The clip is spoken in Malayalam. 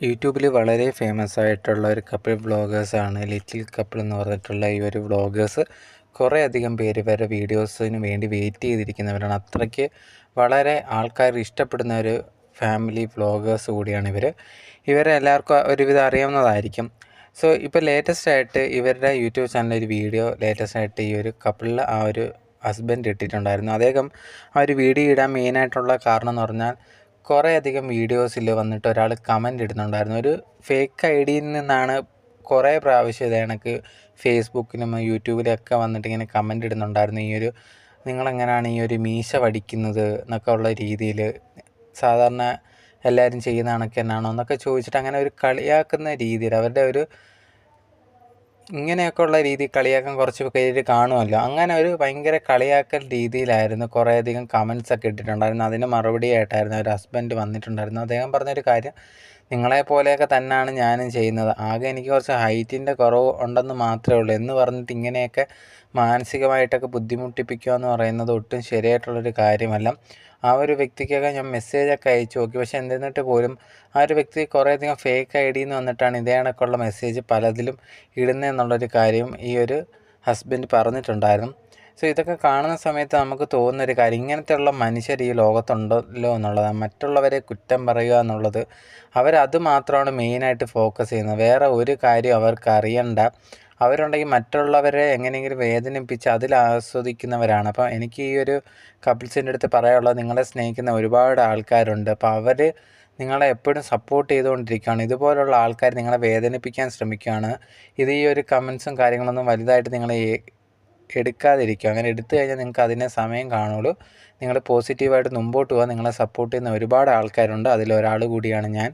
യൂട്യൂബിൽ വളരെ ഫേമസ് ആയിട്ടുള്ള ഒരു കപ്പിൾ വ്ളോഗേഴ്സാണ് ലിറ്റിൽ കപ്പിൾ എന്ന് പറഞ്ഞിട്ടുള്ള ഈ ഒരു വ്ളോഗേഴ്സ്. കുറേ അധികം പേര് ഇവരുടെ വീഡിയോസിന് വേണ്ടി വെയിറ്റ് ചെയ്തിരിക്കുന്നവരാണ്. അത്രയ്ക്ക് വളരെ ആൾക്കാർ ഇഷ്ടപ്പെടുന്ന ഒരു ഫാമിലി വ്ളോഗേഴ്സ് കൂടിയാണ് ഇവർ. ഇവരെ എല്ലാവർക്കും ഒരുവിധം അറിയാവുന്നതായിരിക്കും. സോ ഇപ്പോൾ ലേറ്റസ്റ്റ് ആയിട്ട് ഇവരുടെ യൂട്യൂബ് ചാനലിൽ ഒരു വീഡിയോ ലേറ്റസ്റ്റ് ഈ ഒരു കപ്പിളിൽ ആ ഒരു ഹസ്ബൻഡ് ഇട്ടിട്ടുണ്ടായിരുന്നു. അദ്ദേഹം ആ ഒരു വീഡിയോ ഇടാൻ മെയിനായിട്ടുള്ള കാരണം എന്ന് പറഞ്ഞാൽ കുറേ അധികം വീഡിയോസിൽ വന്നിട്ട് ഒരാൾ കമൻ്റ് ഇടുന്നുണ്ടായിരുന്നു. ഒരു ഫേക്ക് ഐ ഡിയിൽ നിന്നാണ് കുറേ പ്രാവശ്യം ഇത് കണക്ക് ഫേസ്ബുക്കിലും യൂട്യൂബിലൊക്കെ വന്നിട്ട് ഇങ്ങനെ കമൻ്റ് ഇടുന്നുണ്ടായിരുന്നു. ഈ ഒരു നിങ്ങളെങ്ങനെയാണ് ഈ ഒരു മീശ വടിക്കുന്നത് എന്നൊക്കെ ഉള്ള രീതിയിൽ, സാധാരണ എല്ലാവരും ചെയ്യുന്ന കണക്ക് എന്നാണോ എന്നൊക്കെ ചോദിച്ചിട്ട് അങ്ങനെ ഒരു കളിയാക്കുന്ന രീതിയിൽ, അവരുടെ ഒരു ഇങ്ങനെയൊക്കെ ഉള്ള രീതി കളിയാക്കാൻ കുറച്ച് പേര് കാണുമല്ലോ, അങ്ങനെ ഒരു ഭയങ്കര കളിയാക്കൽ രീതിയിലായിരുന്നു കുറേയധികം കമൻസൊക്കെ ഇട്ടിട്ടുണ്ടായിരുന്നു. അതിന് മറുപടിയായിട്ടായിരുന്നു ഒരു ഹസ്ബൻഡ് വന്നിട്ടുണ്ടായിരുന്നു. അദ്ദേഹം പറഞ്ഞൊരു കാര്യം, നിങ്ങളെപ്പോലെയൊക്കെ തന്നെയാണ് ഞാനും ചെയ്യുന്നത്, ആകെ എനിക്ക് കുറച്ച് ഹൈറ്റിൻ്റെ കുറവ് ഉണ്ടെന്ന് മാത്രമേ ഉള്ളൂ എന്ന് പറഞ്ഞിട്ട് ഇങ്ങനെയൊക്കെ മാനസികമായിട്ടൊക്കെ ബുദ്ധിമുട്ടിപ്പിക്കുക എന്ന് പറയുന്നത് ഒട്ടും ശരിയായിട്ടുള്ളൊരു കാര്യമല്ല. ആ ഒരു വ്യക്തിക്കൊക്കെ ഞാൻ മെസ്സേജൊക്കെ അയച്ചു നോക്കി, പക്ഷെ എന്നിട്ട് പോലും ആ ഒരു വ്യക്തി കുറേയധികം ഫേക്ക് ഐ ഡിയിൽ നിന്ന് വന്നിട്ടാണ് ഇതേ കണക്കുള്ള മെസ്സേജ് പലതിലും ഇടുന്നതെന്നുള്ളൊരു കാര്യം ഈ ഒരു ഹസ്ബൻഡ് പറഞ്ഞിട്ടുണ്ടായിരുന്നു. സോ ഇതൊക്കെ കാണുന്ന സമയത്ത് നമുക്ക് തോന്നുന്നൊരു കാര്യം, ഇങ്ങനത്തെയുള്ള മനുഷ്യർ ഈ ലോകത്തുണ്ടല്ലോ എന്നുള്ളതാണ്. മറ്റുള്ളവരെ കുറ്റം പറയുക എന്നുള്ളത്, അവരത് മാത്രമാണ് മെയിനായിട്ട് ഫോക്കസ് ചെയ്യുന്നത്. വേറെ ഒരു കാര്യം അവർക്ക് അറിയണ്ട. അവരുണ്ടെങ്കിൽ മറ്റുള്ളവരെ എങ്ങനെയെങ്കിലും വേദനിപ്പിച്ച് അതിൽ ആസ്വദിക്കുന്നവരാണ്. അപ്പോൾ എനിക്ക് ഈ ഒരു കപ്പിൾസിൻ്റെ അടുത്ത് പറയാനുള്ളത്, നിങ്ങളെ സ്നേഹിക്കുന്ന ഒരുപാട് ആൾക്കാരുണ്ട്. അപ്പോൾ അവർ നിങ്ങളെ എപ്പോഴും സപ്പോർട്ട് ചെയ്തുകൊണ്ടിരിക്കുകയാണ്. ഇതുപോലുള്ള ആൾക്കാർ നിങ്ങളെ വേദനിപ്പിക്കാൻ ശ്രമിക്കുകയാണ്. ഈ ഒരു കമൻസും കാര്യങ്ങളൊന്നും വലുതായിട്ട് നിങ്ങൾ എടുക്കാതിരിക്കുക. അങ്ങനെ എടുത്തു കഴിഞ്ഞാൽ നിങ്ങൾക്ക് അതിനെ സമയം കാണുള്ളൂ. നിങ്ങൾ പോസിറ്റീവായിട്ട് മുമ്പോട്ട് പോകാൻ നിങ്ങളെ സപ്പോർട്ട് ചെയ്യുന്ന ഒരുപാട് ആൾക്കാരുണ്ട്. അതിലൊരാൾ കൂടിയാണ് ഞാൻ.